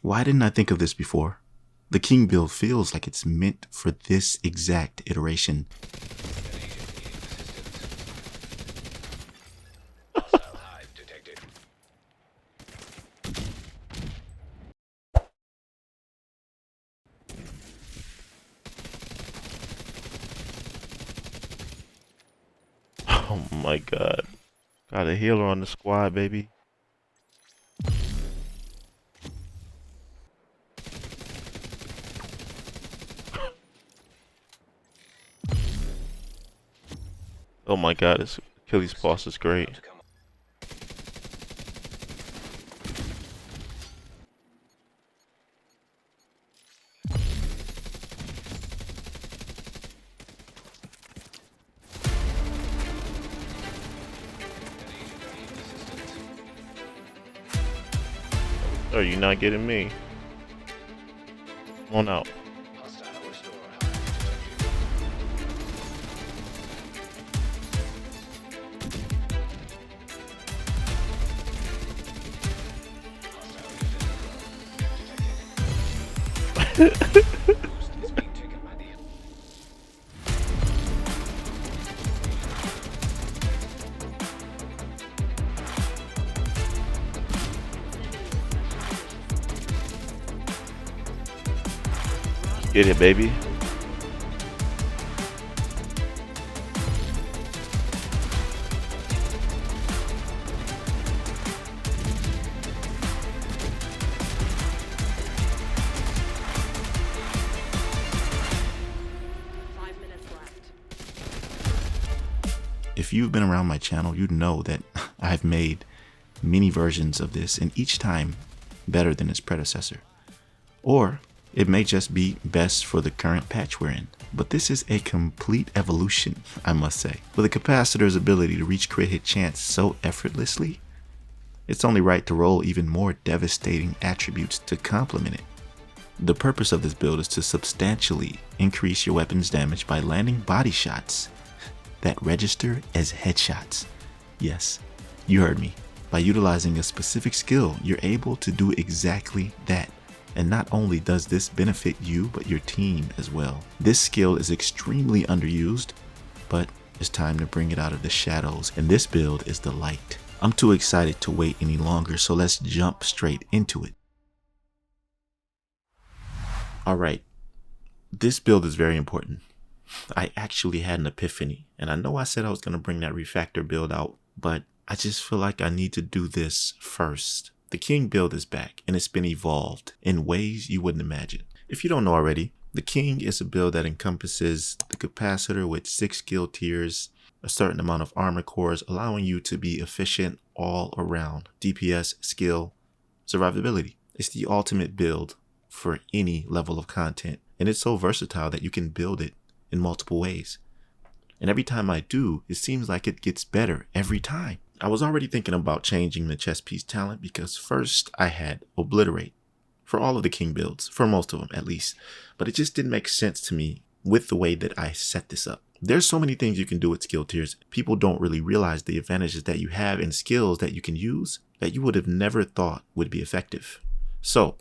Why didn't I think of this before? The King build feels like it's meant for this exact iteration. Oh my god. Got a healer on the squad, baby. Oh my god, this Achilles boss is great. Are you not getting me? Come on out. Get it, baby. If you've been around my channel, you know that I've made many versions of this, and each time better than its predecessor. Or it may just be best for the current patch we're in. But this is a complete evolution, I must say. With a capacitor's ability to reach crit hit chance so effortlessly, it's only right to roll even more devastating attributes to complement it. The purpose of this build is to substantially increase your weapon's damage by landing body shots that register as headshots. Yes, you heard me. By utilizing a specific skill, you're able to do exactly that. And not only does this benefit you, but your team as well. This skill is extremely underused, but it's time to bring it out of the shadows, and this build is the light. I'm too excited to wait any longer, so let's jump straight into it. Alright, this build is very important. I actually had an epiphany, and I know I said I was going to bring that refactor build out, but I just feel like I need to do this first. The King build is back, and it's been evolved in ways you wouldn't imagine. If you don't know already, the King is a build that encompasses the capacitor with 6 skill tiers, a certain amount of armor cores, allowing you to be efficient all around. DPS, skill, survivability. It's the ultimate build for any level of content, and it's so versatile that you can build it in multiple ways. And every time I do, it seems like it gets better every time. I was already thinking about changing the chess piece talent because first I had Obliterate for all of the King builds, for most of them at least, but it just didn't make sense to me with the way that I set this up. There's so many things you can do with skill tiers. People don't really realize the advantages that you have in skills that you can use that you would have never thought would be effective. So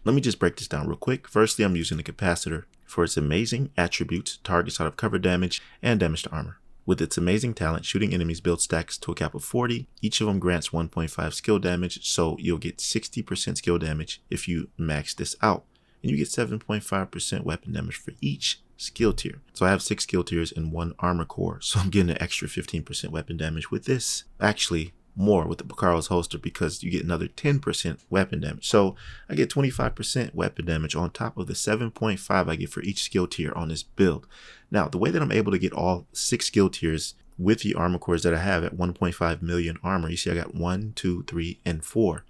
let me just break this down real quick. Firstly, I'm using the capacitor for its amazing attributes, targets out of cover damage, and damage to armor. With its amazing talent, shooting enemies build stacks to a cap of 40. Each of them grants 1.5 skill damage, so you'll get 60% skill damage if you max this out. And you get 7.5% weapon damage for each skill tier. So I have 6 skill tiers and 1 armor core, so I'm getting an extra 15% weapon damage with this. Actually, more with the Baccaro's holster because you get another 10% weapon damage. So I get 25% weapon damage on top of the 7.5 I get for each skill tier on this build. Now, the way that I'm able to get all 6 skill tiers with the armor cores that I have at 1.5 million armor, you see I got 1, 2, 3, and 4.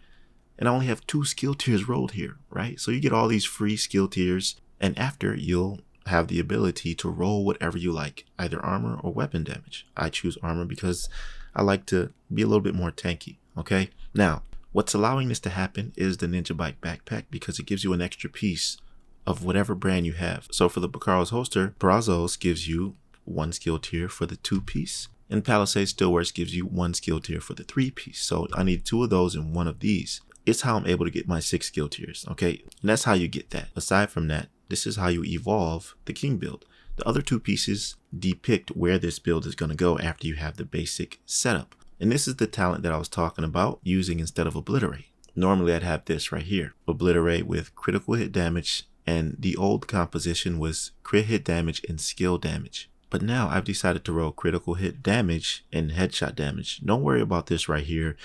And I only have 2 skill tiers rolled here, right? So you get all these free skill tiers, and after you'll have the ability to roll whatever you like, either armor or weapon damage. I choose armor because I like to be a little bit more tanky, okay? Now, what's allowing this to happen is the Ninja Bike backpack because it gives you an extra piece of whatever brand you have. So for the Baccaro's holster, Brazos gives you 1 skill tier for the 2 piece And Palisade Still Works gives you 1 skill tier for the 3-piece. So I need 2 of those and 1 of these. It's how I'm able to get my 6 skill tiers, okay? And that's how you get that. Aside from that, this is how you evolve the king build. The other 2 pieces depict where this build is going to go after you have the basic setup. And this is the talent that I was talking about using instead of Obliterate. Normally I'd have this right here, Obliterate with critical hit damage, and the old composition was crit hit damage and skill damage. But now I've decided to roll critical hit damage and headshot damage. Don't worry about this right here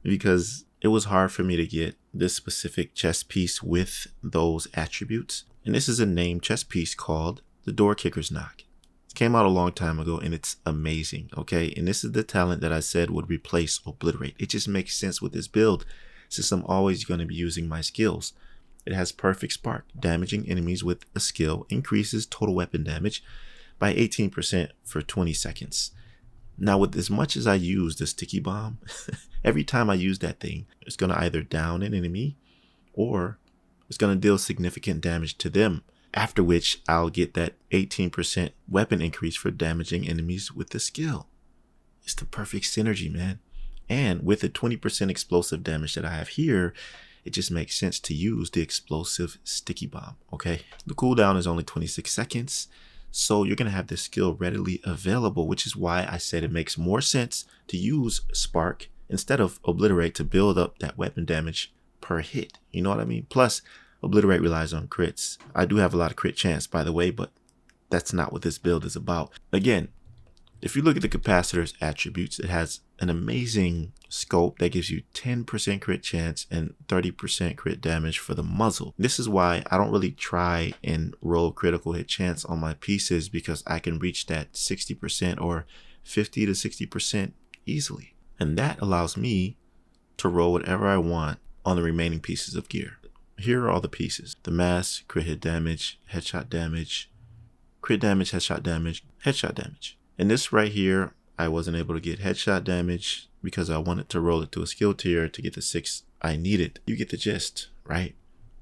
because it was hard for me to get this specific chess piece with those attributes. And this is a named chess piece called the Door Kicker's Knock. It came out a long time ago and it's amazing, okay? And this is the talent that I said would replace Obliterate. It just makes sense with this build since I'm always going to be using my skills. It has Perfect Spark. Damaging enemies with a skill increases total weapon damage by 18% for 20 seconds. Now, with as much as I use the sticky bomb, every time I use that thing, it's going to either down an enemy or it's going to deal significant damage to them. After which I'll get that 18% weapon increase for damaging enemies with the skill. It's the perfect synergy, man. And with the 20% explosive damage that I have here, it just makes sense to use the explosive sticky bomb, okay? The cooldown is only 26 seconds. So you're going to have this skill readily available, which is why I said it makes more sense to use Spark instead of Obliterate to build up that weapon damage per hit. You know what I mean? Plus, Obliterate relies on crits. I do have a lot of crit chance, by the way, but that's not what this build is about. Again, if you look at the capacitor's attributes, it has an amazing scope that gives you 10% crit chance and 30% crit damage for the muzzle. This is why I don't really try and roll critical hit chance on my pieces, because I can reach that 60% or 50 to 60% easily. And that allows me to roll whatever I want on the remaining pieces of gear. Here are all the pieces: the mask, crit hit damage, headshot damage, crit damage, headshot damage, headshot damage. And this right here, I wasn't able to get headshot damage because I wanted to roll it to a skill tier to get the 6 I needed. You get the gist, right?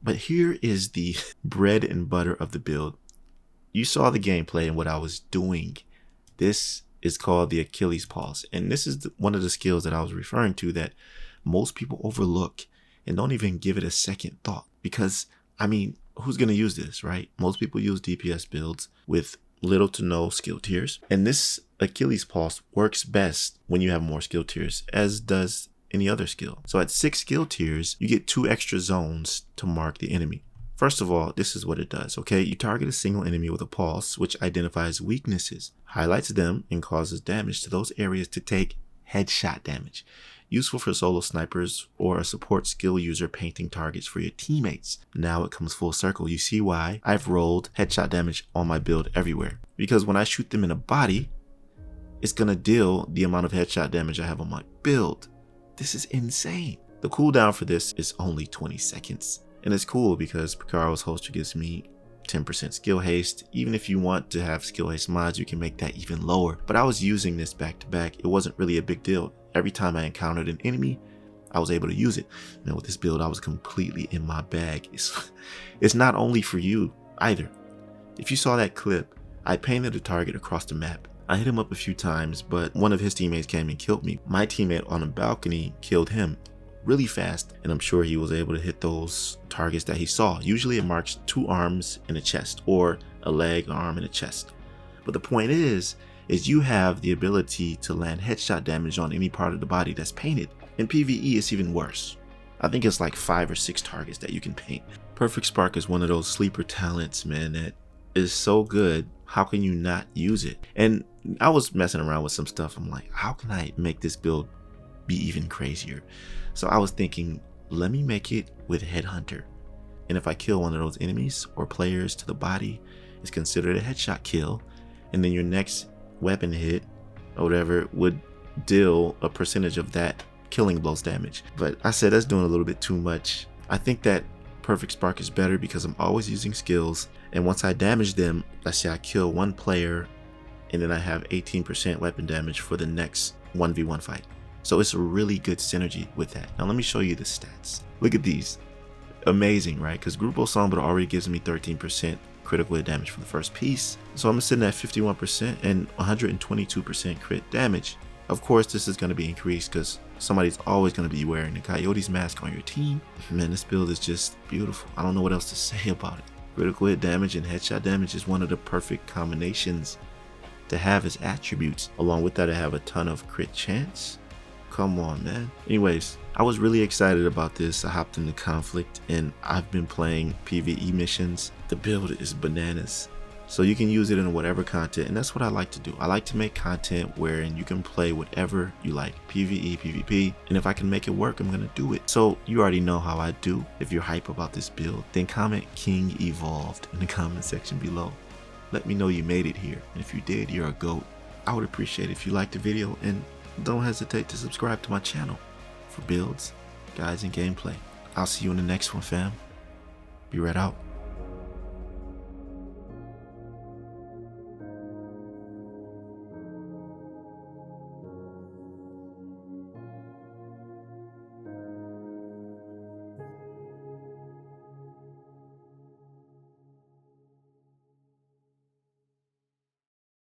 But here is the bread and butter of the build. You saw the gameplay and what I was doing. This is called the Achilles pause. And this is one of the skills that I was referring to that most people overlook and don't even give it a second thought. Because, I mean, who's going to use this, right? Most people use DPS builds with little to no skill tiers. And this Achilles pulse works best when you have more skill tiers, as does any other skill. So at 6 skill tiers, you get 2 extra zones to mark the enemy. First of all, this is what it does, okay? You target a single enemy with a pulse, which identifies weaknesses, highlights them, and causes damage to those areas to take headshot damage. Useful for solo snipers or a support skill user painting targets for your teammates. Now it comes full circle. You see why I've rolled headshot damage on my build everywhere. Because when I shoot them in a body, it's going to deal the amount of headshot damage I have on my build. This is insane. The cooldown for this is only 20 seconds. And it's cool because Picaro's holster gives me 10% skill haste. Even if you want to have skill haste mods, you can make that even lower. But I was using this back to back. It wasn't really a big deal. Every time I encountered an enemy, I was able to use it. Now with this build, I was completely in my bag. It's not only for you either. If you saw that clip, I painted a target across the map. I hit him up a few times, but one of his teammates came and killed me. My teammate on a balcony killed him really fast, and I'm sure he was able to hit those targets that he saw. Usually it marks 2 arms and a chest, or a leg, arm, and a chest. But the point is you have the ability to land headshot damage on any part of the body that's painted. In PvE, it's even worse. I think it's like 5 or 6 targets that you can paint. Perfect Spark is one of those sleeper talents, man, that is so good. How can you not use it? And I was messing around with some stuff. I'm like, how can I make this build be even crazier? So I was thinking, let me make it with Headhunter. And if I kill one of those enemies or players to the body, it's considered a headshot kill. And then your next weapon hit or whatever would deal a percentage of that killing blows damage. But I said that's doing a little bit too much. I think that Perfect Spark is better because I'm always using skills, and once I damage them, let's say I kill one player and then I have 18% weapon damage for the next 1v1 fight. So it's a really good synergy with that. Now let me show you the stats. Look at these. Amazing, right? Because Grupo Sombra already gives me 13% critical hit damage for the first piece. So I'm sitting at 51% and 122% crit damage. Of course, this is going to be increased because somebody's always going to be wearing the Coyote's mask on your team. Man, this build is just beautiful. I don't know what else to say about it. Critical hit damage and headshot damage is one of the perfect combinations to have as attributes. Along with that, I have a ton of crit chance. Come on, man. Anyways, I was really excited about this. I hopped into Conflict and I've been playing PvE missions. The build is bananas. So you can use it in whatever content, and that's what I like to do. I like to make content wherein you can play whatever you like, PvE, PvP, and if I can make it work, I'm gonna do it. So you already know how I do. If you're hype about this build, then comment King Evolved in the comment section below. Let me know you made it here, and if you did, you're a GOAT. I would appreciate it if you liked the video, and don't hesitate to subscribe to my channel for builds, guides, and gameplay. I'll see you in the next one, fam. Be right out.